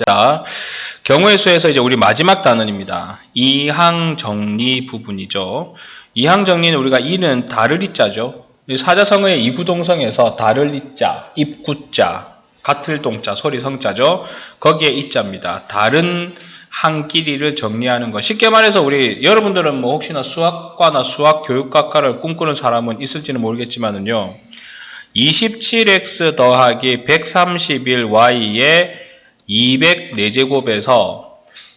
자, 경우의 수에서 이제 우리 마지막 단원입니다. 이항정리 부분이죠. 이항정리는 우리가 이는 다를 이자죠. 사자성어의 이구동성에서 다를 이자, 입구자, 같을 동자, 소리 성자죠. 거기에 이자입니다. 다른 한 끼리를 정리하는 것. 쉽게 말해서 우리 여러분들은 뭐 혹시나 수학과나 수학 교육학과를 꿈꾸는 사람은 있을지는 모르겠지만은요. 27x 더하기 131y의 204제곱에서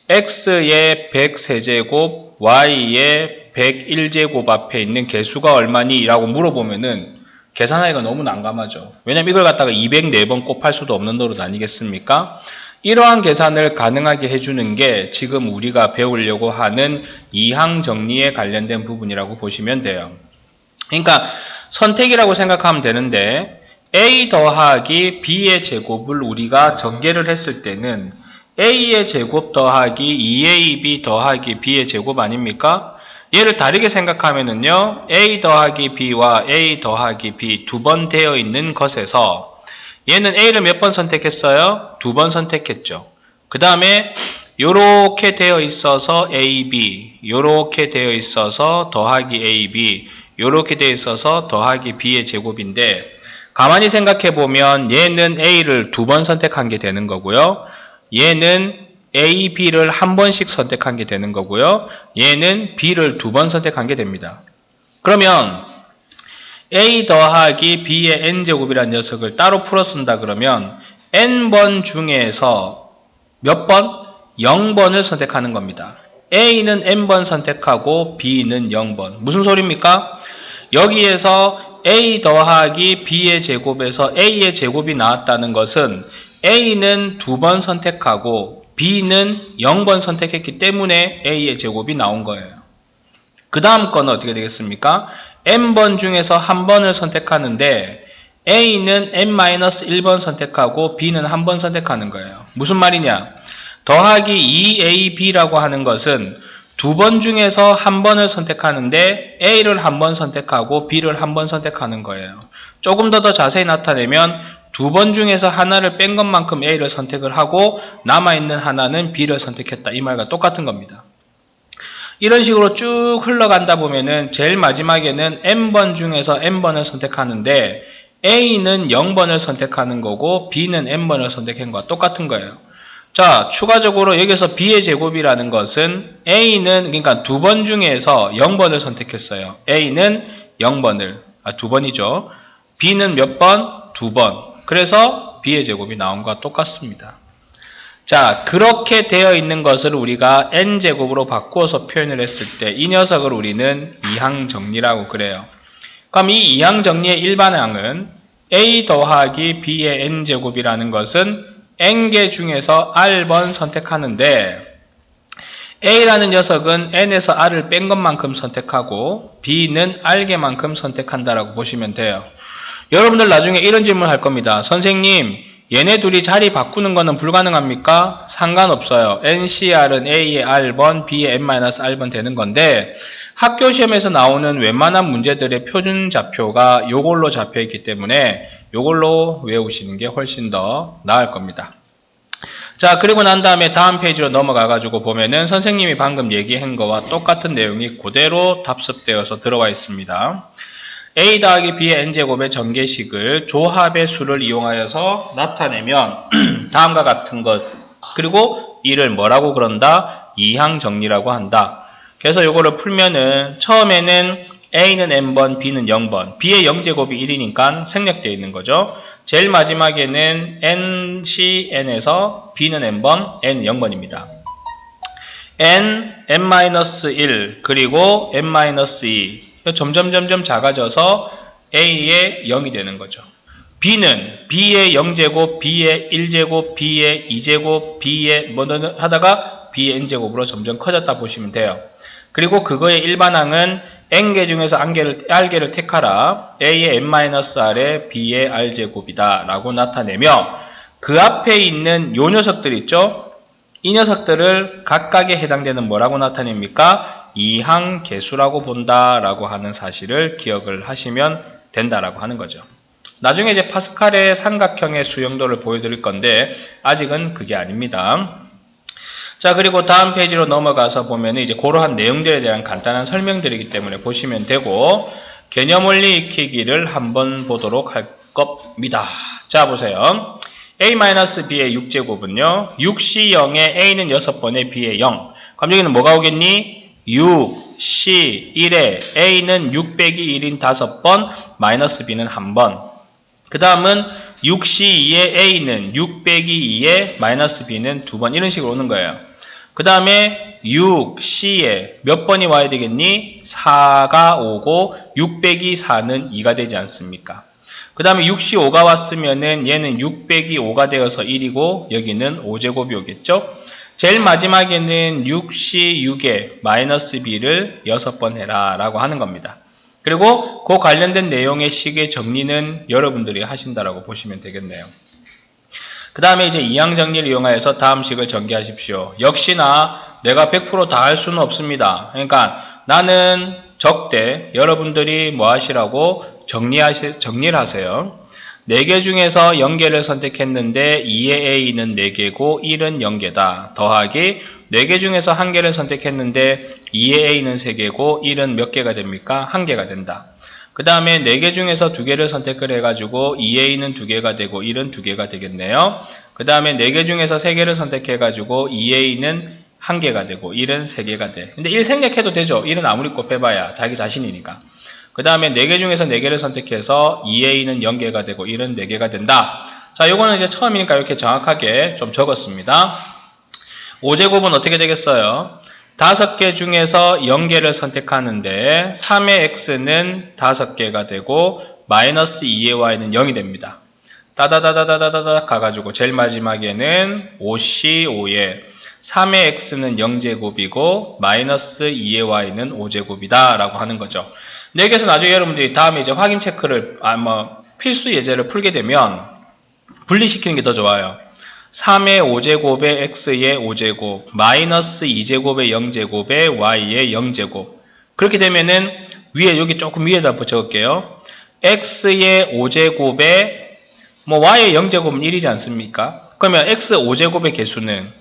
x의 103제곱, y의 101제곱 앞에 있는 개수가 얼마니? 라고 물어보면은 계산하기가 너무 난감하죠. 왜냐면 이걸 갖다가 204번 곱할 수도 없는 노릇 아니겠습니까? 이러한 계산을 가능하게 해주는 게 지금 우리가 배우려고 하는 이항정리에 관련된 부분이라고 보시면 돼요. 그러니까 선택이라고 생각하면 되는데 a 더하기 b의 제곱을 우리가 전개를 했을 때는 a의 제곱 더하기 2ab 더하기 b의 제곱 아닙니까? 얘를 다르게 생각하면은요, a 더하기 b와 a 더하기 b 두 번 되어 있는 것에서 얘는 a를 몇 번 선택했어요? 두 번 선택했죠. 그 다음에 요렇게 되어 있어서 ab, 요렇게 되어 있어서 더하기 ab, 요렇게 되어 있어서 더하기 b의 제곱인데 가만히 생각해보면 얘는 a를 두 번 선택한 게 되는 거고요. 얘는 a, b를 한 번씩 선택한 게 되는 거고요. 얘는 b를 두 번 선택한 게 됩니다. 그러면 a 더하기 b의 n제곱이라는 녀석을 따로 풀어쓴다 그러면 n번 중에서 몇 번? 0번을 선택하는 겁니다. a는 n번 선택하고 b는 0번. 무슨 소리입니까? 여기에서 a 더하기 b의 제곱에서 a의 제곱이 나왔다는 것은 a는 두 번 선택하고 b는 0번 선택했기 때문에 a의 제곱이 나온 거예요. 그 다음 거는 어떻게 되겠습니까? n번 중에서 한 번을 선택하는데 a는 n-1번 선택하고 b는 한 번 선택하는 거예요. 무슨 말이냐? 더하기 2ab라고 하는 것은 두 번 중에서 한 번을 선택하는데 a를 한 번 선택하고 b를 한 번 선택하는 거예요. 조금 더 자세히 나타내면 두 번 중에서 하나를 뺀 것만큼 a를 선택을 하고 남아있는 하나는 b를 선택했다. 이 말과 똑같은 겁니다. 이런 식으로 쭉 흘러간다 보면은 제일 마지막에는 n번 중에서 n번을 선택하는데 a는 0번을 선택하는 거고 b는 n번을 선택한 것과 똑같은 거예요. 자, 추가적으로 여기서 b의 제곱이라는 것은 a는 그러니까 두 번 중에서 0번을 선택했어요. a는 0번을 두 번이죠. b는 몇 번? 두 번. 그래서 b의 제곱이 나온 것과 똑같습니다. 자, 그렇게 되어 있는 것을 우리가 n제곱으로 바꾸어서 표현을 했을 때 이 녀석을 우리는 이항정리라고 그래요. 그럼 이 이항정리의 일반항은 a 더하기 b의 n제곱이라는 것은 n개 중에서 r번 선택하는데 a라는 녀석은 n에서 r을 뺀 것만큼 선택하고 b는 r개만큼 선택한다라고 보시면 돼요. 여러분들 나중에 이런 질문 할 겁니다. 선생님, 얘네 둘이 자리 바꾸는 거는 불가능합니까? 상관없어요. NCR은 A의 R번, B의 N-R번 되는 건데 학교 시험에서 나오는 웬만한 문제들의 표준 좌표가 요걸로 잡혀 있기 때문에 요걸로 외우시는 게 훨씬 더 나을 겁니다. 자, 그리고 난 다음에 다음 페이지로 넘어가 가지고 보면은 선생님이 방금 얘기한 거와 똑같은 내용이 그대로 답습되어서 들어와 있습니다. a 더하기 b의 n제곱의 전개식을 조합의 수를 이용하여서 나타내면 다음과 같은 것, 그리고 이를 뭐라고 그런다? 이항정리라고 한다. 그래서 이거를 풀면은 처음에는 a는 n번, b는 0번, b의 0제곱이 1이니까 생략되어 있는 거죠. 제일 마지막에는 nc n에서 b는 n번, n은 0번입니다. n, n-1, 그리고 n-2 점점 작아져서 a의 0이 되는 거죠. b는 b의 0제곱, b의 1제곱, b의 2제곱, b의 뭐 하다가 b의 n제곱으로 점점 커졌다 보시면 돼요. 그리고 그거의 일반항은 n개 중에서 r개를 택하라. a의 n-r에 b의 r제곱이다 라고 나타내며 그 앞에 있는 요 녀석들 있죠? 이 녀석들을 각각에 해당되는 뭐라고 나타냅니까? 이항계수라고 본다라고 하는 사실을 기억을 하시면 된다라고 하는 거죠. 나중에 이제 파스칼의 삼각형의 수용도를 보여드릴 건데 아직은 그게 아닙니다. 자, 그리고 다음 페이지로 넘어가서 보면 이제 그러한 내용들에 대한 간단한 설명들이기 때문에 보시면 되고, 개념 원리 익히기를 한번 보도록 할 겁니다. 자, 보세요. a-b의 6제곱은요 6c 0에 a는 6번에 b에 0. 그럼 여기는 뭐가 오겠니? 6, c, 1에 a는 6 빼기 1인 5번, 마이너스 b는 1번. 그 다음은 6c2에 a는 6 빼기 2에 마이너스 b는 2번. 이런 식으로 오는 거예요. 그 다음에 6c에 몇 번이 와야 되겠니? 4가 오고 6 빼기 4는 2가 되지 않습니까? 그 다음에 6c5가 왔으면은 얘는 6 빼기 5가 되어서 1이고 여기는 5제곱이 오겠죠? 제일 마지막에는 6c6에 마이너스 b를 6번 해라 라고 하는 겁니다. 그리고 그 관련된 내용의 식의 정리는 여러분들이 하신다라고 보시면 되겠네요. 그 다음에 이제 이항 정리를 이용하여서 다음 식을 전개하십시오. 역시나 내가 100% 다 할 수는 없습니다. 그러니까 나는 적대, 여러분들이 뭐 하시라고 정리를 하세요. 4개 중에서 0개를 선택했는데 2의 a는 4개고 1은 0개다. 더하기 4개 중에서 1개를 선택했는데 2의 a는 3개고 1은 몇 개가 됩니까? 1개가 된다. 그 다음에 4개 중에서 2개를 선택을 해가지고 2a는 2개가 되고 1은 2개가 되겠네요. 그 다음에 4개 중에서 3개를 선택해가지고 2a는 1개가 되고 1은 3개가 돼. 근데 1 생략해도 되죠. 1은 아무리 곱해봐야 자기 자신이니까. 그 다음에 4개 중에서 4개를 선택해서 2a는 0개가 되고 1은 4개가 된다. 자, 요거는 이제 처음이니까 이렇게 정확하게 좀 적었습니다. 5제곱은 어떻게 되겠어요? 5개 중에서 0개를 선택하는데 3의 x는 5개가 되고 마이너스 2의 y는 0이 됩니다. 따다다다다다다 가가지고 제일 마지막에는 5c 5에 3의 x는 0제곱이고 마이너스 2의 y는 5제곱이다 라고 하는 거죠. 근데 여기서 나중에 여러분들이 다음에 이제 확인 체크를 필수 예제를 풀게 되면 분리시키는 게 더 좋아요. 3의 5제곱에 x의 5제곱 마이너스 2제곱의 0제곱에 y의 0제곱. 그렇게 되면은 위에 여기 조금 위에다 적을게요. x의 5제곱에 y의 0제곱은 1이지 않습니까? 그러면 x 5제곱의 개수는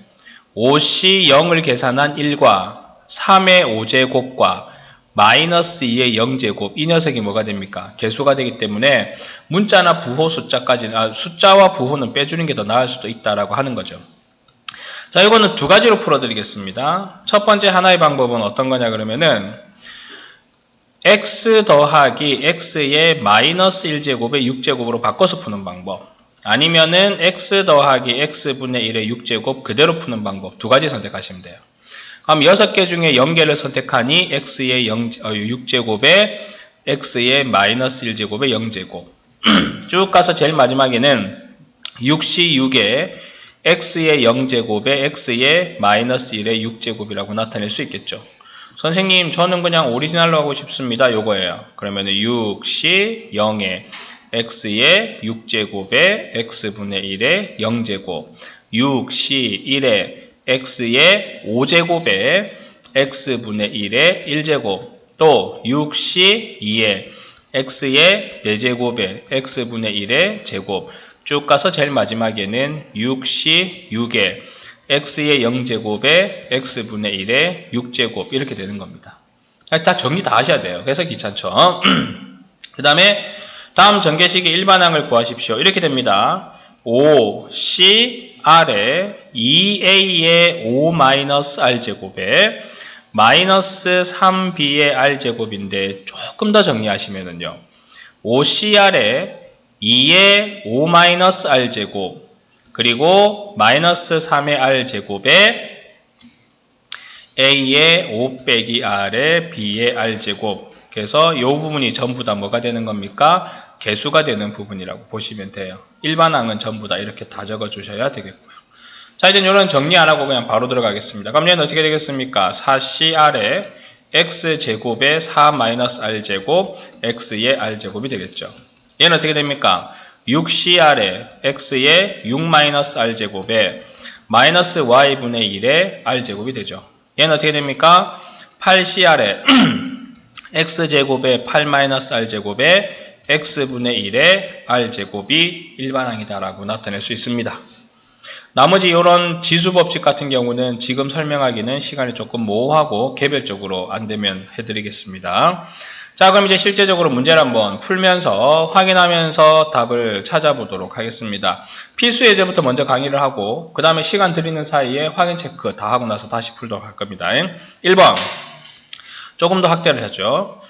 5c 0을 계산한 1과 3의 5제곱과 마이너스 2의 0제곱, 이 녀석이 뭐가 됩니까? 개수가 되기 때문에 문자나 부호 숫자와 부호는 빼주는 게 더 나을 수도 있다라고 하는 거죠. 자, 이거는 두 가지로 풀어드리겠습니다. 첫 번째 하나의 방법은 어떤 거냐 그러면은 x 더하기 x의 마이너스 1제곱의 6제곱으로 바꿔서 푸는 방법, 아니면은 x 더하기 x분의 1의 6제곱 그대로 푸는 방법, 두 가지 선택하시면 돼요. 그럼 6개 중에 0개를 선택하니 x의 6제곱에 x의 마이너스 1제곱에 0제곱 쭉 가서 제일 마지막에는 6c6에 x의 0제곱에 x의 마이너스 1의 6제곱이라고 나타낼 수 있겠죠. 선생님 저는 그냥 오리지널로 하고 싶습니다. 요거예요. 그러면 6c 0에 x의 6제곱에 x분의 1의 0제곱 6c 1에 x의 5제곱에 x분의 1의 1제곱 또 6c 2에 x의 4제곱에 x분의 1의 제곱 쭉 가서 제일 마지막에는 6c 6에 x의 0제곱에 x분의 1의 6제곱 이렇게 되는 겁니다. 다 정리 다 하셔야 돼요. 그래서 귀찮죠. 그 다음에 다음 전개식의 일반항을 구하십시오. 이렇게 됩니다. 5c r에 2a의 5-r제곱에 마이너스 3b의 r제곱인데 조금 더 정리하시면은요. 5cr에 2의 5-r제곱 그리고 마이너스 3의 r제곱에 a의 5 빼기 r에 b의 r제곱, 그래서 이 부분이 전부 다 뭐가 되는 겁니까? 개수가 되는 부분이라고 보시면 돼요. 일반항은 전부 다 이렇게 다 적어 주셔야 되겠고요. 자, 이제 이런 정리 안 하고 그냥 바로 들어가겠습니다. 그럼 얘는 어떻게 되겠습니까? 4cr에 x제곱에 4-r제곱 x의 r제곱이 되겠죠. 얘는 어떻게 됩니까? 6cr에 x의 6-r제곱에 마이너스 y분의 1의 r제곱이 되죠. 얘는 어떻게 됩니까? 8cr에 x제곱에 8-r제곱에 x분의 1의 r제곱이 일반항이다라고 나타낼 수 있습니다. 나머지 이런 지수법칙 같은 경우는 지금 설명하기는 시간이 조금 모호하고 개별적으로 안되면 해드리겠습니다. 자, 그럼 이제 실제적으로 문제를 한번 풀면서 확인하면서 답을 찾아보도록 하겠습니다. 필수 예제부터 먼저 강의를 하고 그 다음에 시간 드리는 사이에 확인 체크 다 하고 나서 다시 풀도록 할 겁니다. 1번 조금 더 확대를 하죠.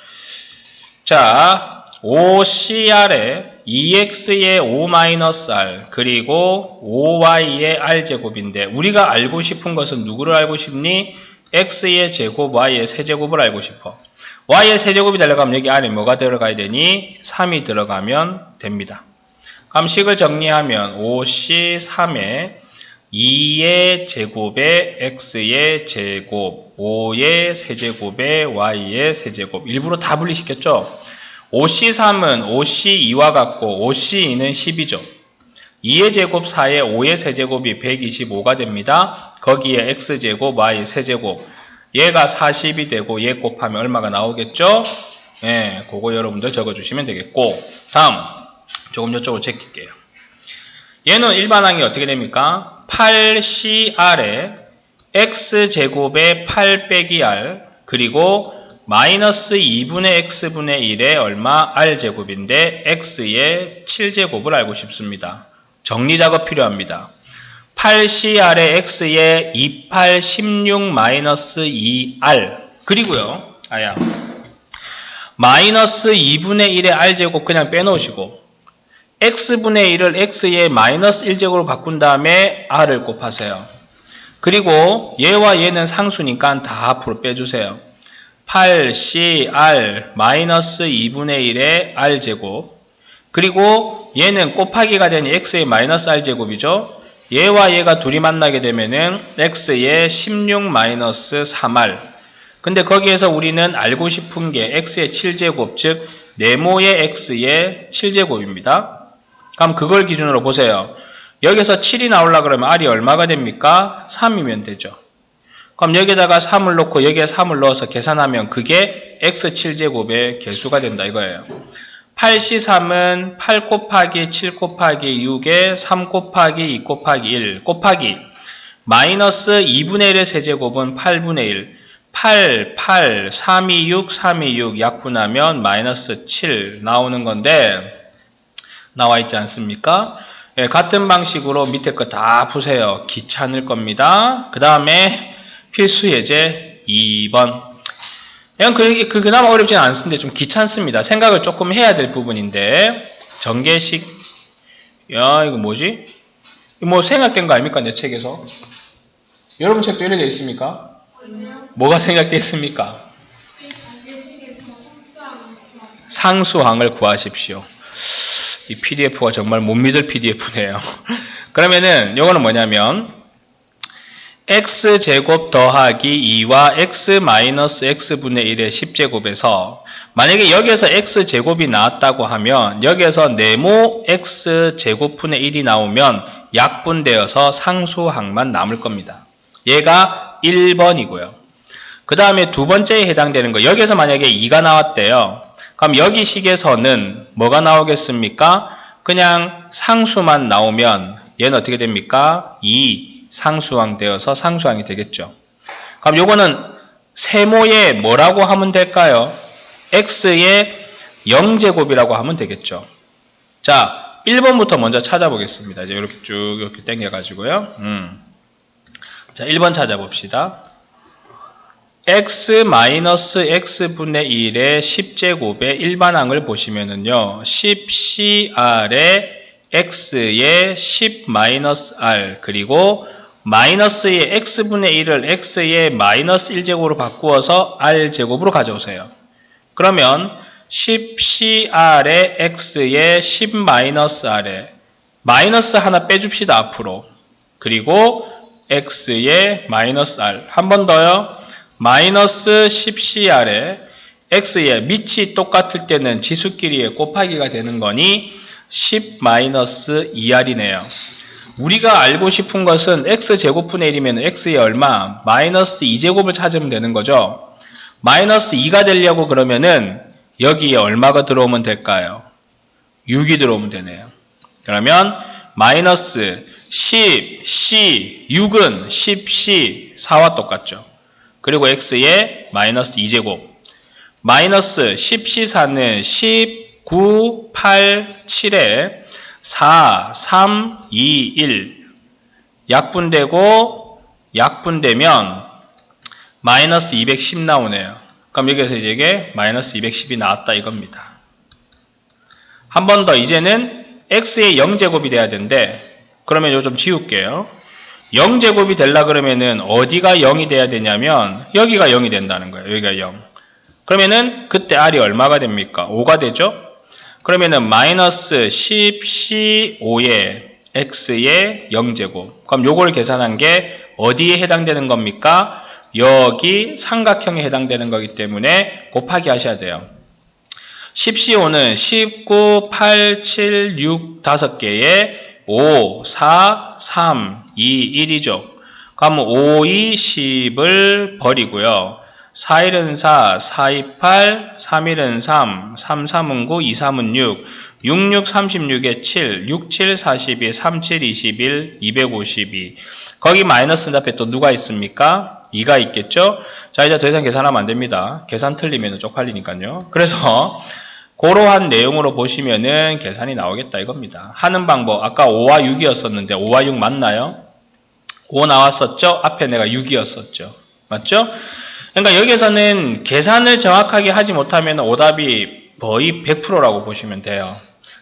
자, OCR에 2x의 O-R 그리고 5y의 r제곱인데 우리가 알고 싶은 것은 누구를 알고 싶니? x의 제곱, y의 세제곱을 알고 싶어. y의 세제곱이 되려면 여기 안에 뭐가 들어가야 되니? 3이 들어가면 됩니다. 그럼 식을 정리하면 5C3에 2의 제곱에 x의 제곱, 5의 세제곱에 y의 세제곱. 일부러 다 분리시켰죠? 5C3은 5C2와 같고 5C2는 10이죠. 2의 제곱 4에 5의 세제곱이 125가 됩니다. 거기에 x제곱, y 세제곱. 얘가 40이 되고 얘 곱하면 얼마가 나오겠죠? 예, 그거 여러분들 적어주시면 되겠고. 다음, 조금 이쪽으로 제낄게요. 얘는 일반항이 어떻게 됩니까? 8CR에 x제곱에 8 빼기 r 그리고 마이너스 2분의 x분의 1에 얼마? r제곱인데 x의 7제곱을 알고 싶습니다. 정리작업 필요합니다. 8CR의 x의 28, 16, 마이너스 2r 그리고요. 마이너스 2분의 1의 r제곱 그냥 빼놓으시고 x분의 1을 x의 마이너스 1제곱으로 바꾼 다음에 r을 곱하세요. 그리고 얘와 얘는 상수니까 다 앞으로 빼주세요. 8CR 마이너스 2분의 1의 r제곱 그리고 얘는 곱하기가 되니 x의 마이너스 r제곱이죠. 얘와 얘가 둘이 만나게 되면은 x의 16 마이너스 3r 근데 거기에서 우리는 알고 싶은 게 x의 7제곱 즉 네모의 x의 7제곱입니다. 그럼 그걸 기준으로 보세요. 여기서 7이 나오려고 그러면 r이 얼마가 됩니까? 3이면 되죠. 그럼 여기다가 3을 넣고 여기에 3을 넣어서 계산하면 그게 x7제곱의 개수가 된다 이거예요. 8C3은 8 곱하기 7 곱하기 6에 3 곱하기 2 곱하기 1 곱하기 마이너스 2분의 1의 세제곱은 8분의 1 8, 326, 326 약분하면 마이너스 7 나오는 건데 나와 있지 않습니까? 예, 같은 방식으로 밑에 거 다 푸세요. 귀찮을 겁니다. 그 다음에 필수 예제 2번. 이건 그나마 어렵진 않습니다. 좀 귀찮습니다. 생각을 조금 해야 될 부분인데 전개식. 야, 이거 뭐지? 뭐 생각된 거 아닙니까? 내 책에서. 여러분 책도 이렇게 있습니까? 뭐가 생각되어 있습니까? 상수항을 구하십시오. 이 PDF가 정말 못 믿을 PDF네요. 그러면은 요거는 뭐냐면 x제곱 더하기 2와 x 마이너스 x분의 1의 10제곱에서 만약에 여기에서 x제곱이 나왔다고 하면 여기에서 네모 x제곱분의 1이 나오면 약분되어서 상수항만 남을 겁니다. 얘가 1번이고요. 그 다음에 두 번째에 해당되는 거 여기에서 만약에 2가 나왔대요. 그럼 여기 식에서는 뭐가 나오겠습니까? 그냥 상수만 나오면 얘는 어떻게 됩니까? 2 상수항 되어서 상수항이 되겠죠. 그럼 요거는 세모에 뭐라고 하면 될까요? x의 0제곱이라고 하면 되겠죠. 자, 1번부터 먼저 찾아보겠습니다. 이제 이렇게 쭉 이렇게 당겨가지고요. 자, 1번 찾아봅시다. x-x분의 1의 10제곱의 일반항을 보시면은요. 10cr에 x의 10-r 그리고 마이너스의 x분의 1을 x의 마이너스 1제곱으로 바꾸어서 r제곱으로 가져오세요. 그러면 10cr에 x의 10-r에 마이너스 하나 빼줍시다. 앞으로. 그리고 x의 마이너스 r 한 번 더요. 마이너스 10cr에 x의 밑이 똑같을 때는 지수끼리의 곱하기가 되는 거니 10-2r이네요. 우리가 알고 싶은 것은 x제곱분의 1이면 x의 얼마? 마이너스 2제곱을 찾으면 되는 거죠. 마이너스 2가 되려고 그러면은 여기에 얼마가 들어오면 될까요? 6이 들어오면 되네요. 그러면 마이너스 10C 6은 10C 4와 똑같죠. 그리고 x의 마이너스 2제곱 마이너스 10C4는 19, 8, 7에 4, 3, 2, 1 약분되고 약분되면 마이너스 210 나오네요. 그럼 여기에서 이제 이게 마이너스 210이 나왔다 이겁니다. 한 번 더 이제는 x의 0제곱이 돼야 되는데 그러면 이거 좀 지울게요. 0제곱이 되려 그러면은 어디가 0이 돼야 되냐면 여기가 0이 된다는 거예요. 여기가 0. 그러면은 그때 r이 얼마가 됩니까? 5가 되죠? 그러면은 마이너스 10C5에 x의 0제곱. 그럼 요걸 계산한 게 어디에 해당되는 겁니까? 여기 삼각형에 해당되는 거기 때문에 곱하기 하셔야 돼요. 10C5는 19, 8, 7, 6 5개에 5, 4, 3, 2, 1이죠. 그럼 5, 2, 10을 버리고요. 4, 1은 4, 4, 2, 8, 3, 1은 3, 3, 3은 9, 2, 3은 6, 6, 6, 36에 7, 6, 7, 42, 3, 7, 21, 252. 거기 마이너스 앞에 또 누가 있습니까? 2가 있겠죠? 자, 이제 더 이상 계산하면 안 됩니다. 계산 틀리면 쪽팔리니까요. 그래서 그러한 내용으로 보시면은 계산이 나오겠다 이겁니다. 하는 방법, 아까 5와 6이었었는데 5와 6 맞나요? 5 나왔었죠? 앞에 내가 6이었었죠. 맞죠? 그러니까 여기서는 계산을 정확하게 하지 못하면 오답이 거의 100%라고 보시면 돼요.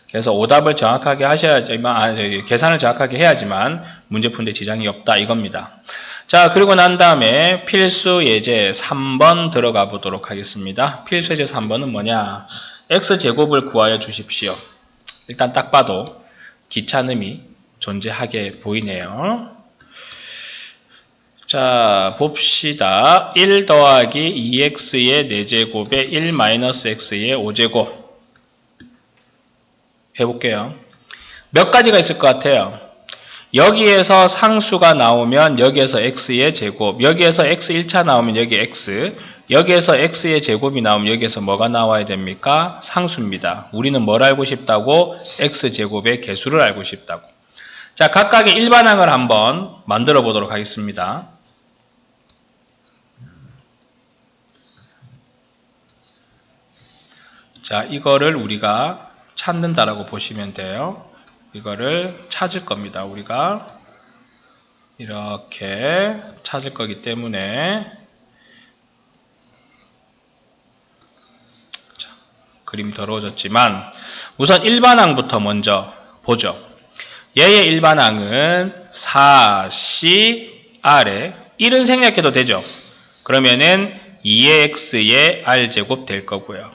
그래서 오답을 정확하게 하셔야지만, 계산을 정확하게 해야지만 문제 푸는데 지장이 없다 이겁니다. 자, 그리고 난 다음에 필수 예제 3번 들어가 보도록 하겠습니다. 필수 예제 3번은 뭐냐? x제곱을 구하여 주십시오. 일단 딱 봐도 귀찮음이 존재하게 보이네요. 자, 봅시다. 1 더하기 2x의 4제곱에 1 마이너스 x의 5제곱 해볼게요. 몇 가지가 있을 것 같아요. 여기에서 상수가 나오면 여기에서 x의 제곱, 여기에서 x 1차 나오면 여기 x, 여기에서 x의 제곱이 나오면 여기에서 뭐가 나와야 됩니까? 상수입니다. 우리는 뭘 알고 싶다고? x제곱의 개수를 알고 싶다고. 자, 각각의 일반항을 한번 만들어 보도록 하겠습니다. 자, 이거를 우리가 찾는다라고 보시면 돼요. 이거를 찾을 겁니다. 우리가 이렇게 찾을 거기 때문에 자, 그림 더러워졌지만 우선 일반항부터 먼저 보죠. 얘의 일반항은 4CR에 1은 생략해도 되죠. 그러면은 2의 x의 r제곱 될 거고요.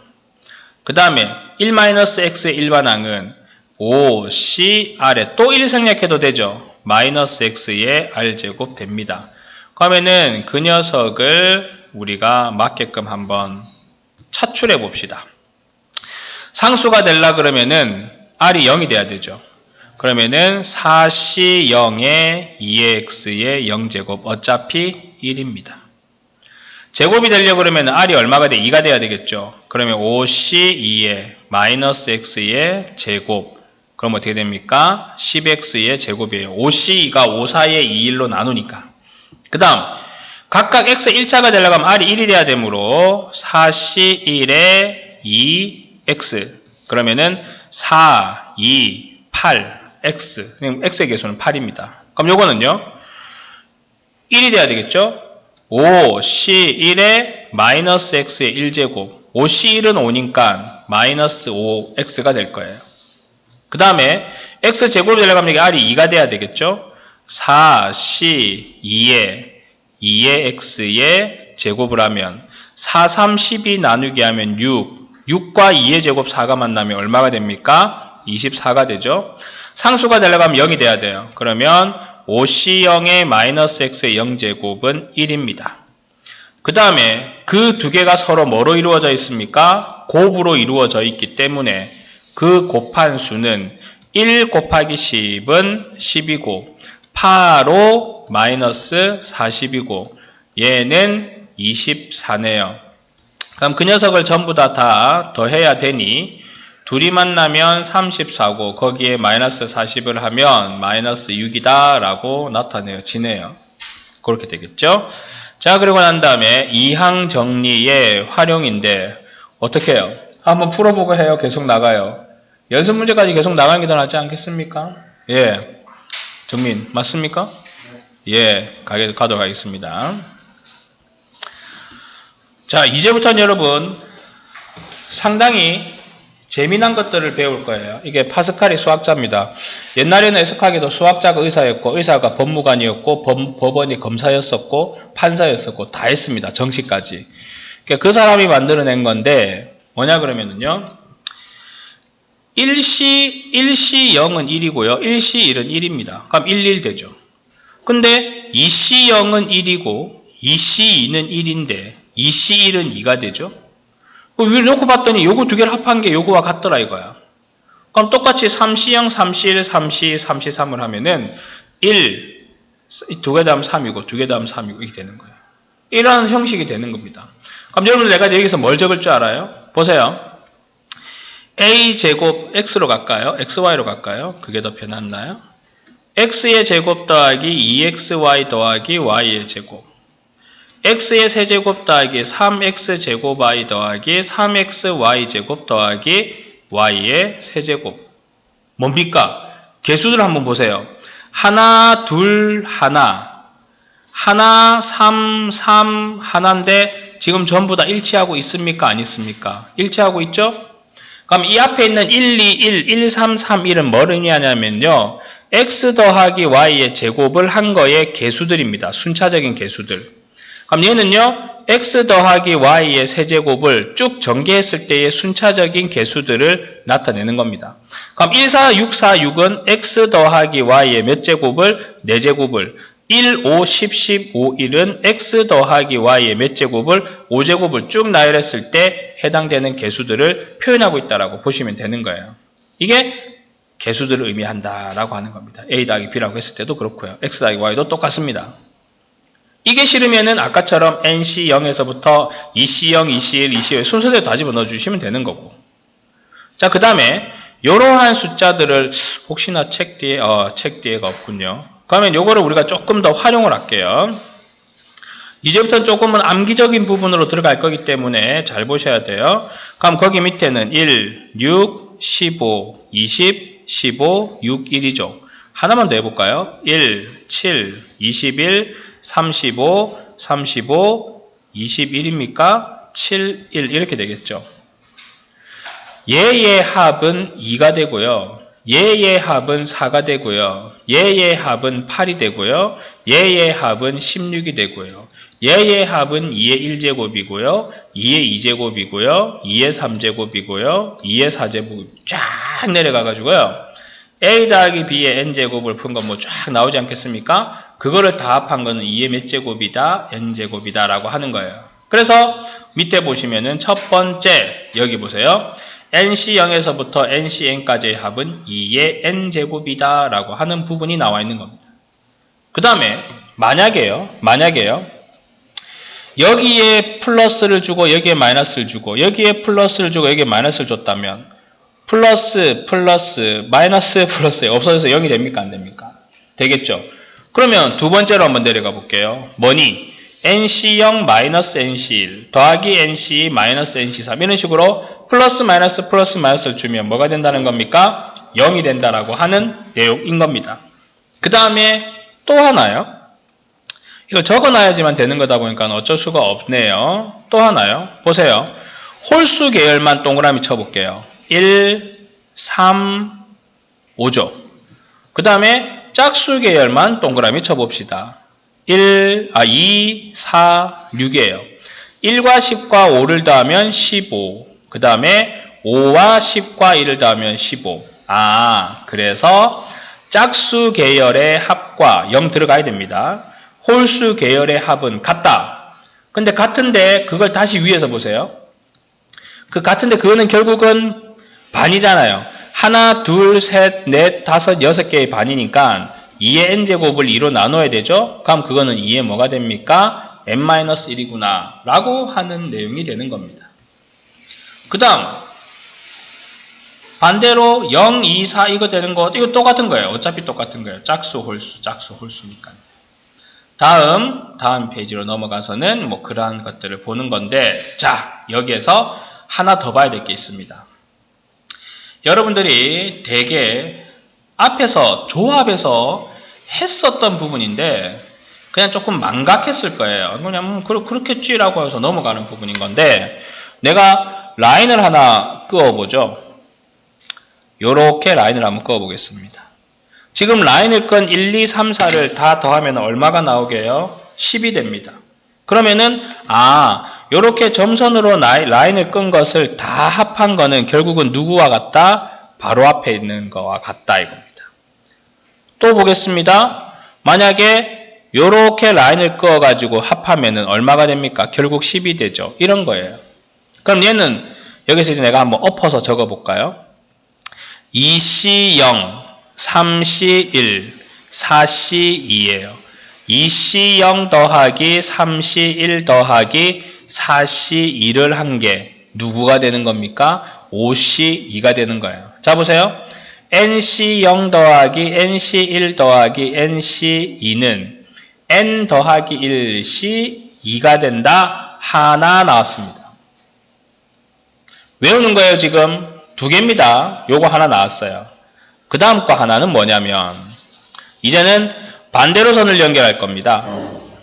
그 다음에 1-x의 일반항은 5CR에 또 1 생략해도 되죠. 마이너스 x의 r제곱 됩니다. 그러면은 그 녀석을 우리가 맞게끔 한번 차출해 봅시다. 상수가 되려 그러면은 r이 0이 돼야 되죠. 그러면은 4C0에 2의 x의 0제곱 어차피 1입니다. 제곱이 되려고 그러면 r이 얼마가 돼? 2가 돼야 되겠죠. 그러면 5C2에 마이너스 x의 제곱. 그럼 어떻게 됩니까? 10x의 제곱이에요. 5C2가 5 사이에 2, 1로 나누니까. 그 다음 각각 x 1차가 되려고 하면 r이 1이 돼야 되므로 4C1에 2x 그러면은 4, 2, 8, x. x의 개수는 8입니다. 그럼 요거는요? 1이 돼야 되겠죠? 5C1에 마이너스 x의 1제곱 5C1은 5니까 마이너스 5x가 될 거예요. 그 다음에 x제곱이 되려고 하면 r이 2가 돼야 되겠죠? 4C2에 2의 x의 제곱을 하면 4, 3, 12 나누기 하면 6 6과 2의 제곱 4가 만나면 얼마가 됩니까? 24가 되죠? 상수가 되려고 하면 0이 돼야 돼요. 그러면 5C0의 마이너스 x의 0제곱은 1입니다. 그 다음에 그 두 개가 서로 뭐로 이루어져 있습니까? 곱으로 이루어져 있기 때문에 그 곱한 수는 1 곱하기 10은 10이고 8로 마이너스 40이고 얘는 24네요. 그럼 그 녀석을 전부 다 더해야 되니 둘이 만나면 34고 거기에 마이너스 40을 하면 마이너스 6이다 라고 나타내지네요. 그렇게 되겠죠. 자, 그리고 난 다음에 이항 정리의 활용인데 어떻게 해요? 한번 풀어보고 해요. 계속 나가요. 연습 문제까지 계속 나가는 게 더 낫지 않겠습니까? 예. 정민 맞습니까? 예. 가도록 하겠습니다. 자, 이제부터는 여러분 상당히 재미난 것들을 배울 거예요. 이게 파스칼이 수학자입니다. 옛날에는 애석하게도 수학자가 의사였고 의사가 법무관이었고 법원이 검사였었고 판사였었고 다 했습니다. 정치까지. 그러니까 그 사람이 만들어낸 건데 뭐냐 그러면은요. 일시 0은 1이고요. 일시 1은 1입니다. 그럼 1 되죠. 근데 이시 0은 1이고 이시 2는 1인데 이시 1은 2가 되죠. 위를 놓고 봤더니 요거 두 개를 합한 게 요거와 같더라 이거야. 그럼 똑같이 3C0, 3C1, 3C2, 3C3을 하면은 1, 두 개 더하면 3이고 두 개 더하면 3이고 이렇게 되는 거예요. 이런 형식이 되는 겁니다. 그럼 여러분 내가 여기서 뭘 적을 줄 알아요? 보세요. A제곱 X로 갈까요? XY로 갈까요? 그게 더 편한가요? X의 제곱 더하기 2XY 더하기 Y의 제곱. x의 세제곱 더하기 3x제곱 y 더하기 3xy제곱 더하기 y의 세제곱. 뭡니까? 개수들 한번 보세요. 하나, 둘, 하나. 하나, 3, 3, 하나인데 지금 전부 다 일치하고 있습니까? 안 있습니까? 일치하고 있죠? 그럼 이 앞에 있는 1, 2, 1, 1, 3, 3, 1은 뭘 의미하냐면요. x 더하기 y의 제곱을 한 거의 개수들입니다. 순차적인 개수들. 그럼 얘는요. x 더하기 y의 세제곱을 쭉 전개했을 때의 순차적인 개수들을 나타내는 겁니다. 그럼 1, 4, 6, 4, 6은 x 더하기 y의 몇 제곱을? 4제곱을 1, 5, 10, 15, 1은 x 더하기 y의 몇 제곱을? 5제곱을 쭉 나열했을 때 해당되는 개수들을 표현하고 있다고 보시면 되는 거예요. 이게 개수들을 의미한다라고 하는 겁니다. a 더하기 b라고 했을 때도 그렇고요. x 더하기 y도 똑같습니다. 이게 싫으면은 아까처럼 NC0에서부터 EC0, EC1, EC2 순서대로 다 집어 넣어주시면 되는 거고. 자, 그 다음에 이러한 숫자들을 혹시나 책 뒤에가 없군요. 그러면 요거를 우리가 조금 더 활용을 할게요. 이제부터는 조금은 암기적인 부분으로 들어갈 거기 때문에 잘 보셔야 돼요. 그럼 거기 밑에는 1, 6, 15, 20, 15, 6, 1이죠. 하나만 더 해볼까요? 1, 7, 21, 35, 35, 21입니까? 7, 1 이렇게 되겠죠. 얘의 합은 2가 되고요. 얘의 합은 4가 되고요. 얘의 합은 8이 되고요. 얘의 합은 16이 되고요. 얘의 합은 2의 1제곱이고요. 2의 2제곱이고요. 2의 3제곱이고요. 2의 4제곱이 쫙 내려가가지고요. a 더하기 b의 n제곱을 푼 건 뭐 쫙 나오지 않겠습니까? 그거를 다 합한 거는 2의 몇 제곱이다? n제곱이다 라고 하는 거예요. 그래서 밑에 보시면은 첫 번째 여기 보세요. NC0에서부터 NCN까지의 합은 2의 n제곱이다 라고 하는 부분이 나와 있는 겁니다. 그 다음에 만약에요. 여기에 플러스를 주고 여기에 마이너스를 주고 여기에 플러스를 주고 여기에 마이너스를 줬다면 플러스 마이너스 플러스 없어져서 0이 됩니까? 안 됩니까? 되겠죠. 그러면 두 번째로 한번 내려가 볼게요. 뭐니? NC0 마이너스 NC1 더하기 NC2 마이너스 NC3 이런 식으로 플러스 마이너스를 주면 뭐가 된다는 겁니까? 0이 된다라고 하는 내용인 겁니다. 그 다음에 또 하나요. 이거 적어놔야지만 되는 거다 보니까 어쩔 수가 없네요. 또 하나요. 보세요. 홀수 계열만 동그라미 쳐볼게요. 1, 3, 5죠. 그 다음에 짝수 계열만 동그라미 쳐봅시다. 2, 4, 6이에요. 1과 10과 5를 더하면 15. 그 다음에 5와 10과 1을 더하면 15. 그래서 짝수 계열의 합과 0 들어가야 됩니다. 홀수 계열의 합은 같다. 근데 같은데 그걸 다시 위에서 보세요. 그 같은데 그거는 결국은 반이잖아요. 하나, 둘, 셋, 넷, 다섯, 여섯 개의 반이니까 2의 n제곱을 2로 나눠야 되죠? 그럼 그거는 2의 뭐가 됩니까? n-1이구나 라고 하는 내용이 되는 겁니다. 그 다음 반대로 0, 2, 4 이거 되는 거 이거 똑같은 거예요. 어차피 똑같은 거예요. 짝수, 홀수니까. 다음 페이지로 넘어가서는 뭐 그러한 것들을 보는 건데, 자, 여기에서 하나 더 봐야 될 게 있습니다. 여러분들이 대개 앞에서 조합에서 했었던 부분인데 그냥 조금 망각했을 거예요. 그냥 그렇겠지라고 해서 넘어가는 부분인 건데, 내가 라인을 하나 그어보죠. 요렇게 라인을 한번 그어보겠습니다. 지금 라인을 끈 1, 2, 3, 4를 다 더하면 얼마가 나오게요? 10이 됩니다. 그러면은 요렇게 점선으로 라인을 끈 것을 다 합한 거는 결국은 누구와 같다? 바로 앞에 있는 거와 같다 이겁니다. 또 보겠습니다. 만약에 요렇게 라인을 그어 가지고 합하면은 얼마가 됩니까? 결국 10이 되죠. 이런 거예요. 그럼 얘는 여기서 이제 내가 한번 엎어서 적어 볼까요? 2C 0, 3C 1, 4C 2예요. 2C 0 더하기 3C 1 더하기 4C 2를 한 게 누구가 되는 겁니까? 5C 2가 되는 거예요. 자 보세요. NC 0 더하기 NC 1 더하기 NC 2는 N 더하기 1C 2가 된다. 하나 나왔습니다. 외우는 거예요 지금? 두 개입니다. 요거 하나 나왔어요. 그 다음 거 하나는 뭐냐면 이제는 반대로 선을 연결할 겁니다.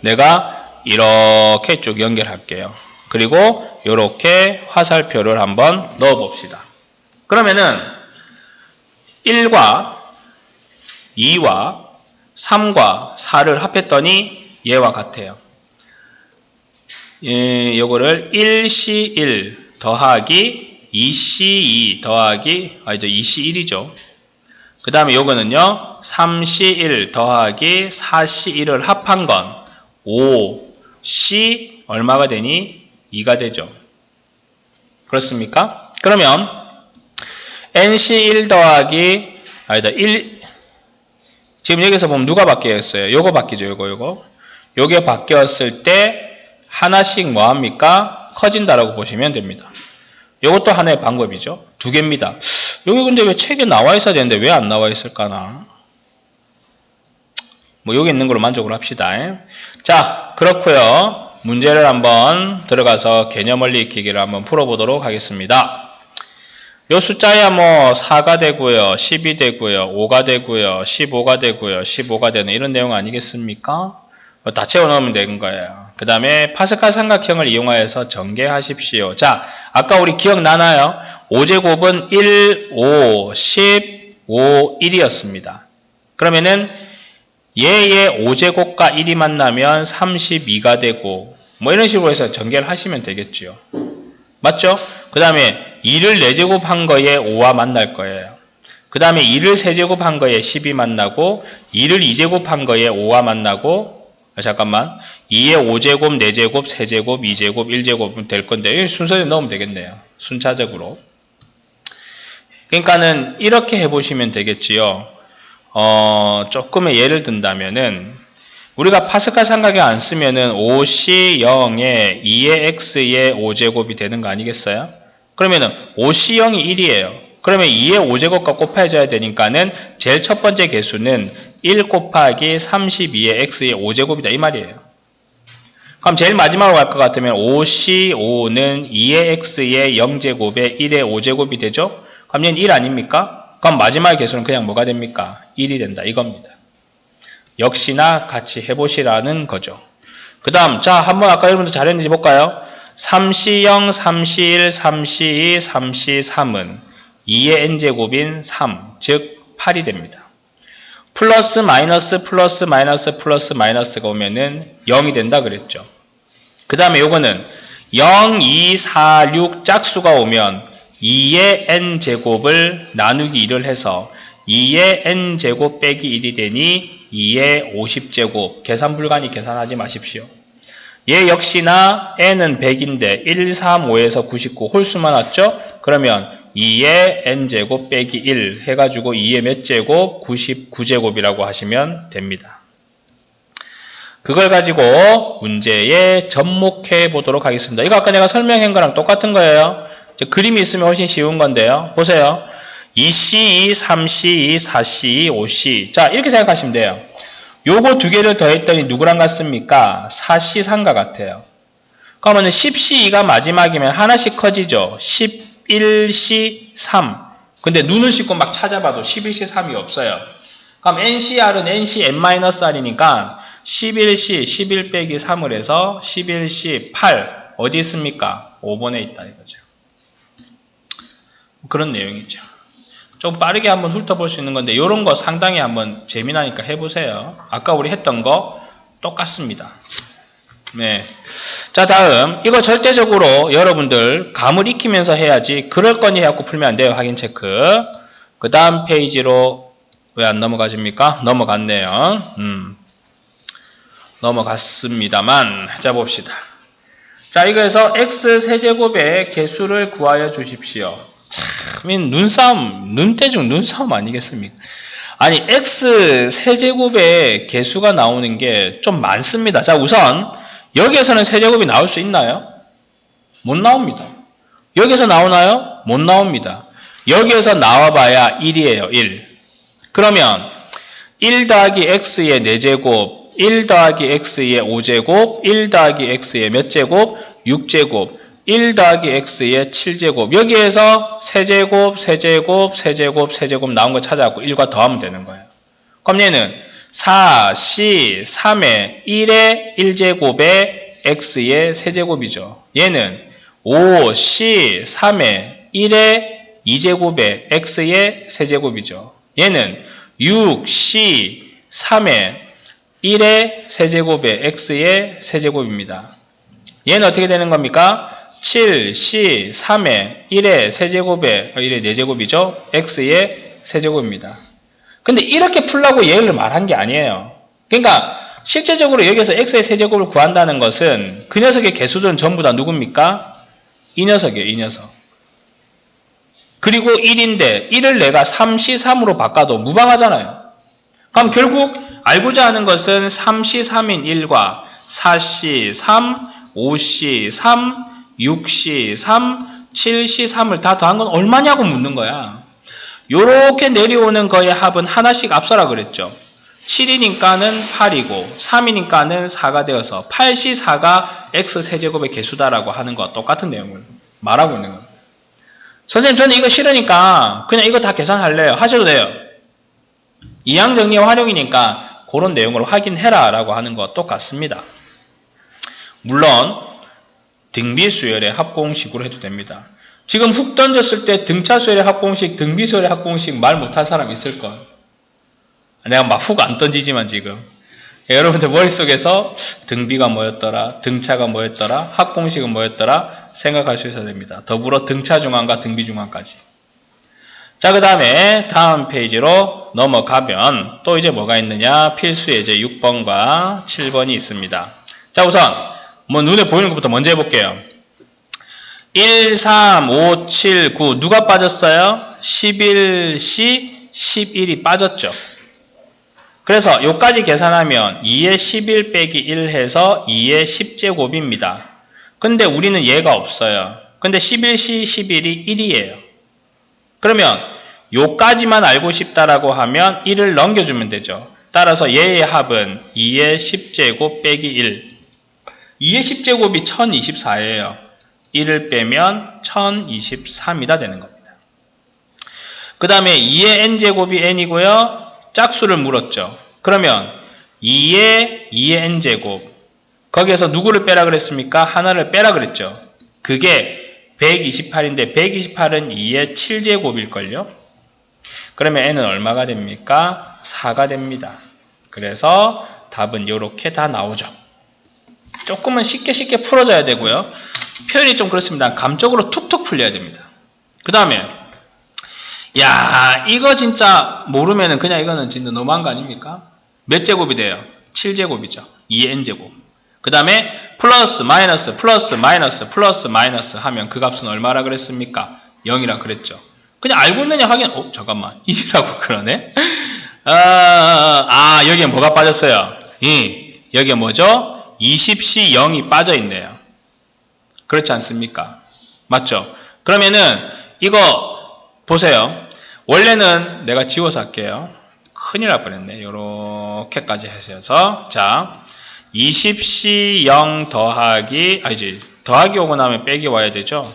내가 이렇게 쭉 연결할게요. 그리고 이렇게 화살표를 한번 넣어 봅시다. 그러면은 1과 2와 3과 4를 합했더니 얘와 같아요. 요거를 1C1 더하기 2C2 더하기 이제 2C1이죠. 그 다음에 요거는요 3C1 더하기 4C1을 합한 건 5C 얼마가 되니? 2가 되죠. 그렇습니까? 그러면 NC1 더하기 1 지금 여기서 보면 누가 바뀌었어요? 요거 바뀌죠. 요게 바뀌었을 때 하나씩 뭐합니까? 커진다라고 보시면 됩니다. 이것도 하나의 방법이죠. 두 개입니다. 여기 근데 왜 책에 나와 있어야 되는데 왜 안 나와 있을까나? 뭐 여기 있는 걸로 만족을 합시다. 자, 그렇고요. 문제를 한번 들어가서 개념 원리 익히기를 한번 풀어보도록 하겠습니다. 요 숫자야 뭐 4가 되고요. 10이 되고요. 5가 되고요. 15가 되고요. 15가 되는 이런 내용 아니겠습니까? 다 채워넣으면 되는 거예요. 그 다음에 파스칼 삼각형을 이용하여서 전개하십시오. 자, 아까 우리 기억나나요? 5제곱은 1, 5, 10, 5, 1이었습니다. 그러면은 얘의 5제곱과 1이 만나면 32가 되고 뭐 이런 식으로 해서 전개를 하시면 되겠죠. 맞죠? 그 다음에 2를 4제곱한 거에 5와 만날 거예요. 그 다음에 2를 3제곱한 거에 10이 만나고 2를 2제곱한 거에 5와 만나고 2의 5제곱, 4제곱, 3제곱, 2제곱, 1제곱 될 건데 순서대로 넣으면 되겠네요. 순차적으로. 그러니까는 이렇게 해보시면 되겠지요. 조금의 예를 든다면은 우리가 파스칼 삼각형 안 쓰면은 5C 0에 2의 x의 5제곱이 되는 거 아니겠어요? 그러면은 5C 0이 1이에요. 그러면 2의 5제곱과 곱해줘야 되니까는 제일 첫 번째 개수는 1 곱하기 32의 x의 5제곱이다 이 말이에요. 그럼 제일 마지막으로 갈 것 같으면 5C5는 2의 x의 0제곱에 1의 5제곱이 되죠? 그럼 얘는 1 아닙니까? 그럼 마지막 개수는 그냥 뭐가 됩니까? 1이 된다 이겁니다. 역시나 같이 해보시라는 거죠. 그 다음 자 한번 아까 여러분들 잘했는지 볼까요? 3C0, 3C1, 3C2, 3C3은 2의 n제곱인 3, 즉 8이 됩니다. 플러스 마이너스 플러스 마이너스 플러스 마이너스가 오면은 0이 된다 그랬죠. 그 다음에 요거는 0, 2, 4, 6 짝수가 오면 2의 n제곱을 나누기 1을 해서 2의 n제곱 빼기 1이 되니 2의 50제곱 계산 불가니 계산하지 마십시오. 얘 역시나 n은 100인데 1, 3, 5에서 99 홀수만 왔죠? 그러면 2의 n제곱 빼기 1 해가지고 2의 몇 제곱? 99제곱이라고 하시면 됩니다. 그걸 가지고 문제에 접목해 보도록 하겠습니다. 이거 아까 내가 설명한 거랑 똑같은 거예요. 그림이 있으면 훨씬 쉬운 건데요. 보세요. 2C2, 3C2, 4C2, 5C2. 자, 이렇게 생각하시면 돼요. 요거 두 개를 더했더니 누구랑 같습니까? 4C3과 같아요. 그러면 10C2가 마지막이면 하나씩 커지죠. 11C3. 근데 눈을 씻고 막 찾아봐도 11C3이 없어요. 그럼 NCR은 NCN-R이니까 11C, 11 빼기 3을 해서 11C 8. 어디 있습니까? 5번에 있다 이거죠. 그런 내용이죠. 좀 빠르게 한번 훑어볼 수 있는 건데 이런 거 상당히 한번 재미나니까 해보세요. 아까 우리 했던 거 똑같습니다. 네. 자, 다음 이거 절대적으로 여러분들 감을 익히면서 해야지 그럴 거니 해갖고 풀면 안 돼요. 확인 체크. 그 다음 페이지로 왜 안 넘어가십니까? 넘어갔네요. 넘어갔습니다만 자 봅시다. 자, 이거에서 x 세제곱의 개수를 구하여 주십시오. 참, 눈싸움, 눈대중 눈싸움 아니겠습니까? 아니, x 세제곱의 개수가 나오는 게 좀 많습니다. 자, 우선 여기에서는 세제곱이 나올 수 있나요? 못 나옵니다. 여기에서 나오나요? 못 나옵니다. 여기에서 나와봐야 1이에요. 1. 그러면 1 더하기 x의 4제곱, 1 더하기 x의 5제곱, 1 더하기 x의 몇 제곱? 6제곱, 1 더하기 x의 7제곱. 여기에서 세제곱, 세제곱, 세제곱, 세제곱 나온 거 찾아갖고 1과 더하면 되는 거예요. 그럼 얘는 4C 3의 1의 1제곱의 x의 세제곱이죠. 얘는 5C 3의 1의 2제곱의 x의 세제곱이죠. 얘는 6C 3의 1의 세제곱의 x의 세제곱입니다. 얘는 어떻게 되는 겁니까? 7C 3의 1의 세제곱의 1의 4제곱이죠. x의 세제곱입니다. 근데 이렇게 풀라고 예를 말한 게 아니에요. 그러니까 실제적으로 여기서 x의 세제곱을 구한다는 것은 그 녀석의 개수들은 전부 다 누굽니까? 이 녀석이에요. 이 녀석. 그리고 1인데 1을 내가 3C3으로 바꿔도 무방하잖아요. 그럼 결국 알고자 하는 것은 3C3인 1과 4C3, 5C3, 6C3, 7C3을 다 더한 건 얼마냐고 묻는 거야. 요렇게 내려오는 거의 합은 하나씩 앞서라 그랬죠. 7이니까는 8이고 3이니까는 4가 되어서 8C4가 X세제곱의 개수다라고 하는 거와 똑같은 내용을 말하고 있는 겁니다. 선생님 저는 이거 싫으니까 그냥 이거 다 계산할래요. 하셔도 돼요. 이항정리의 활용이니까 그런 내용을 확인해라 라고 하는 거 똑같습니다. 물론 등비수열의 합공식으로 해도 됩니다. 지금 훅 던졌을 때 등차수열의 합공식, 등비수열의 합공식 말 못할 사람 있을걸. 내가 막 훅 안 던지지만 지금 여러분들 머릿속에서 등비가 뭐였더라, 등차가 뭐였더라, 합공식은 뭐였더라 생각할 수 있어야 됩니다. 더불어 등차중앙과 등비중앙까지. 자, 그 다음에 다음 페이지로 넘어가면 또 이제 뭐가 있느냐, 필수 예제 6번과 7번이 있습니다. 자, 우선 뭐 눈에 보이는 것부터 먼저 해볼게요. 1, 3, 5, 7, 9 누가 빠졌어요? 11C, 11이 빠졌죠. 그래서 요까지 계산하면 2의 11 빼기 1 해서 2의 10제곱입니다. 근데 우리는 얘가 없어요. 근데 11C, 11이 1이에요. 그러면 요까지만 알고 싶다라고 하면 1을 넘겨주면 되죠. 따라서 얘의 합은 2의 10제곱 빼기 1. 2의 10제곱이 1024예요. 1을 빼면 1023이다 되는 겁니다. 그 다음에 2의 n제곱이 n이고요. 짝수를 물었죠. 그러면 2의 n제곱. 거기에서 누구를 빼라 그랬습니까? 하나를 빼라 그랬죠. 그게 128인데 128은 2의 7제곱일걸요. 그러면 n은 얼마가 됩니까? 4가 됩니다. 그래서 답은 이렇게 다 나오죠. 조금은 쉽게 풀어줘야 되고요. 표현이 좀 그렇습니다. 감적으로 툭툭 풀려야 됩니다. 그 다음에 야, 이거 진짜 모르면은 그냥 이거는 진짜 너무한 거 아닙니까? 몇 제곱이 돼요? 7제곱이죠. 2n제곱. 그 다음에 플러스 마이너스 플러스 마이너스 플러스 마이너스 하면 그 값은 얼마라 그랬습니까? 0이라 그랬죠. 그냥 알고 있느냐 하긴 잠깐만 1이라고 그러네. 여기에 뭐가 빠졌어요? 여기에 뭐죠? 20C 0이 빠져 있네요. 그렇지 않습니까? 맞죠? 그러면은 이거 보세요. 원래는 내가 지워서 할게요. 큰일 날 뻔했네. 요렇게까지 하셔서 자 20C 0 더하기 더하기 오고 나면 빼기 와야 되죠.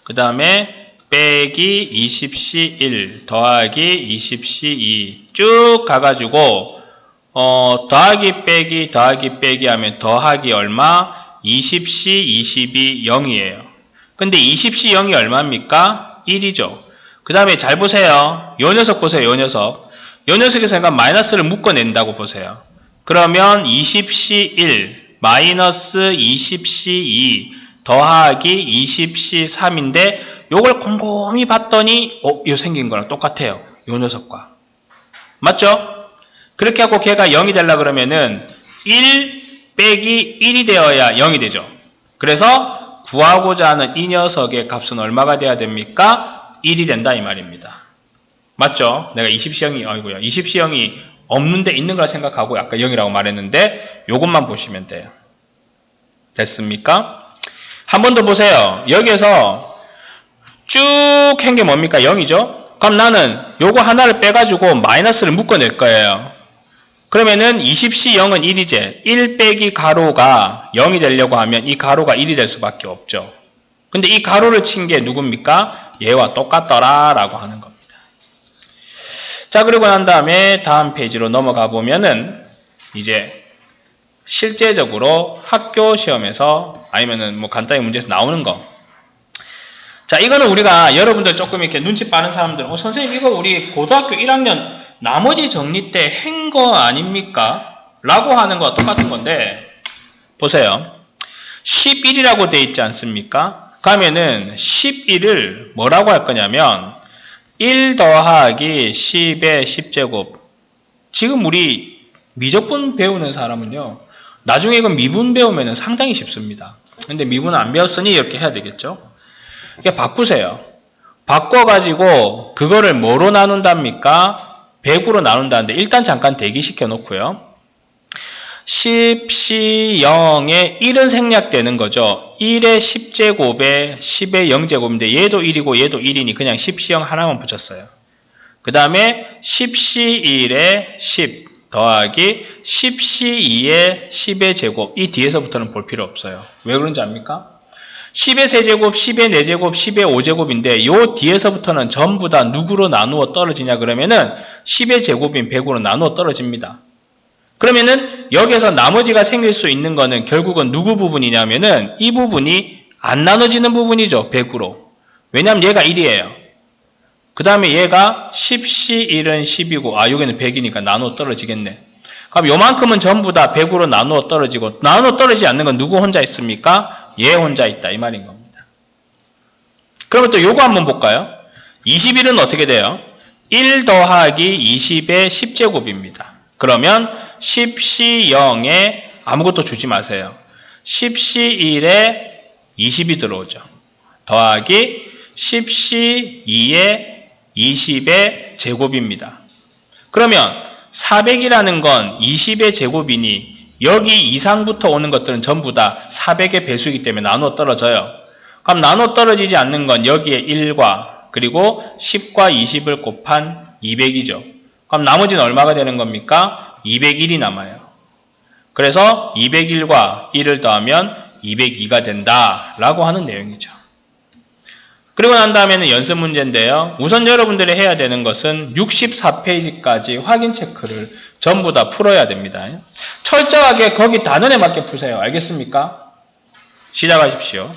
그 다음에 빼기 20C 1 더하기 20C 2 쭉 가가지고 더하기 빼기 하면 더하기 얼마? 20C 22 0이에요. 근데 20C 0이 얼마입니까? 1이죠. 그 다음에 잘 보세요. 요 녀석 보세요. 요 녀석. 요 녀석에서 약간 마이너스를 묶어낸다고 보세요. 그러면 20C 1 마이너스 20C 2 더하기 20C 3인데 요걸 곰곰이 봤더니 요 생긴 거랑 똑같아요. 요 녀석과. 맞죠? 그렇게 하고 걔가 0이 되려고 그러면은 1 빼기 1이 되어야 0이 되죠. 그래서 구하고자 하는 이 녀석의 값은 얼마가 돼야 됩니까? 1이 된다 이 말입니다. 맞죠? 내가 20C형이 없는데 있는 거라 생각하고 아까 0이라고 말했는데 요것만 보시면 돼요. 됐습니까? 한 번 더 보세요. 여기에서 쭉 한 게 뭡니까? 0이죠? 그럼 나는 요거 하나를 빼가지고 마이너스를 묶어낼 거예요. 그러면은 20C 0은 1이제 1 빼기 가로가 0이 되려고 하면 이 가로가 1이 될 수밖에 없죠. 근데 이 가로를 친 게 누굽니까? 얘와 똑같더라 라고 하는 겁니다. 자, 그리고 난 다음에 다음 페이지로 넘어가 보면은 이제 실제적으로 학교 시험에서 아니면은 뭐 간단히 문제에서 나오는 거. 자, 이거는 우리가 여러분들 조금 이렇게 눈치 빠른 사람들, 선생님 이거 우리 고등학교 1학년 나머지 정리 때 한 거 아닙니까? 라고 하는 거와 똑같은 건데 보세요. 11이라고 돼 있지 않습니까? 그러면은 11을 뭐라고 할 거냐면 1 더하기 10의 10제곱. 지금 우리 미적분 배우는 사람은요. 나중에 이건 미분 배우면 상당히 쉽습니다. 근데 미분은 안 배웠으니 이렇게 해야 되겠죠. 그러니까 바꾸세요. 바꿔가지고 그거를 뭐로 나눈답니까? 100으로 나눈다는데 일단 잠깐 대기시켜 놓고요. 10C 0에 1은 생략되는 거죠. 1의 10제곱에 10의 0제곱인데 얘도 1이고 얘도 1이니 그냥 10C 0 하나만 붙였어요. 그 다음에 10C 1에 10 더하기 10C 2에 10의 제곱. 이 뒤에서부터는 볼 필요 없어요. 왜 그런지 압니까? 10의 세제곱, 10의 4제곱, 10의 5제곱인데 요 뒤에서부터는 전부 다 누구로 나누어 떨어지냐 그러면은 10의 제곱인 100으로 나누어 떨어집니다. 그러면은 여기서 나머지가 생길 수 있는 거는 결국은 누구 부분이냐면은 이 부분이 안 나눠지는 부분이죠. 100으로. 왜냐면 얘가 1이에요. 그 다음에 얘가 10C 1은 10이고 여기는 100이니까 나누어 떨어지겠네. 그럼 요만큼은 전부 다 100으로 나누어 떨어지고 나누어 떨어지지 않는 건 누구 혼자 있습니까? 얘 혼자 있다 이 말인 겁니다. 그러면 또 요거 한번 볼까요? 21은 어떻게 돼요? 1 더하기 20의 10제곱입니다. 그러면 10C 0에 아무것도 주지 마세요. 10C 1에 20이 들어오죠. 더하기 10C 2에 20의 제곱입니다. 그러면 400이라는 건 20의 제곱이니 여기 이상부터 오는 것들은 전부 다 400의 배수이기 때문에 나누어 떨어져요. 그럼 나누어 떨어지지 않는 건 여기에 1과 그리고 10과 20을 곱한 200이죠. 그럼 나머지는 얼마가 되는 겁니까? 201이 남아요. 그래서 201과 1을 더하면 202가 된다 라고 하는 내용이죠. 그리고 난 다음에는 연습 문제인데요. 우선 여러분들이 해야 되는 것은 64페이지까지 확인 체크를 전부 다 풀어야 됩니다. 철저하게 거기 단원에 맞게 푸세요. 알겠습니까? 시작하십시오.